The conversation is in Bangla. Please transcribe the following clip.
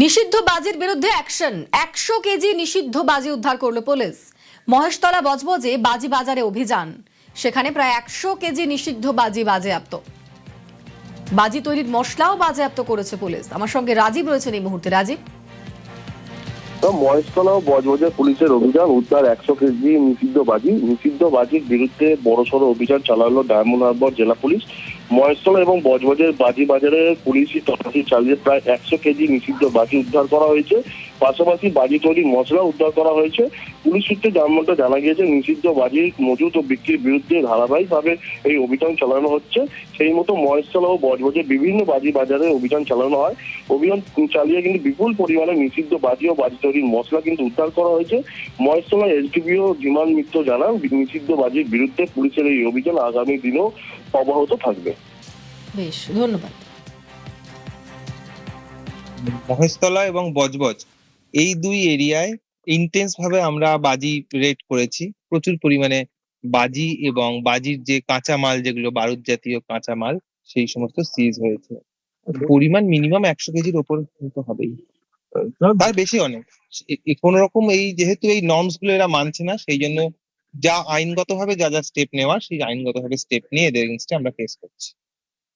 নিষিদ্ধ বাজির বিরুদ্ধে অ্যাকশন। 100 কেজি নিষিদ্ধ বাজি উদ্ধার করলো পুলিশ। মহেশতলা বজবজে বাজি বাজারে অভিযান, সেখানে প্রায় 100 কেজি নিষিদ্ধ বাজি বাজেয়াপ্ত। বাজি তৈরির মশলাও বাজেয়াপ্ত করেছে পুলিশ। আমার সঙ্গে রাজীব রয়েছেন এই মুহূর্তে। রাজীব, মহেশতলা ও বজবজে পুলিশের অভিযান, উদ্ধার 100 কেজি নিষিদ্ধ বাজির বিরুদ্ধে বড়সড় অভিযান চালালো ডায়মন্ড হারবার জেলা পুলিশ। মহেশতলা এবং বজবজের বাজি বাজারে পুলিশি তল্লাশি চালিয়ে প্রায় 100 কেজি নিষিদ্ধ বাজি উদ্ধার করা হয়েছে। পাশাপাশি বাজি তৈরির মশলা উদ্ধার করা হয়েছে। পুলিশ সূত্রে জানা গিয়েছে, নিষিদ্ধ বাজির মজুত ও বিক্রির বিরুদ্ধে ধারাবাহিকভাবে এই অভিযান চালানো হচ্ছে। সেই মতো মহেশতলা ও বজবজের বিভিন্ন বাজি বাজারে অভিযান চালানো হয়। অভিযান চালিয়ে কিন্তু বিপুল পরিমাণে নিষিদ্ধ বাজি ও বাজি তৈরির মশলা কিন্তু উদ্ধার করা হয়েছে। মহেশতলা এসডিপিও ধীমান মিত্র জানান, নিষিদ্ধ বাজির বিরুদ্ধে পুলিশের এই অভিযান আগামী দিনেও অব্যাহত থাকবে। বেশ, ধন্যবাদ। মহেশতলা এবং বজবজ এই দুই এরিয়ায় ইন্টেন্স ভাবে আমরা বাজি রেড করেছি। প্রচুর পরিমাণে বাজি এবং বাজির যে কাঁচামাল, যেগুলো বারুদ জাতীয় কাঁচামাল, সেই সমস্ত সিজ হয়েছে। পরিমাণ মিনিমাম 100 কেজির ওপর কিন্তু হবেই, তার বেশি অনেক। কোন রকম এই যেহেতু এই নর্মস গুলো এরা মানছে না, সেই জন্য যা আইনগতভাবে যা স্টেপ নেওয়া, সেই আইনগতভাবে স্টেপ নিয়ে এদের এগেইনস্টে আমরা কেস করছি।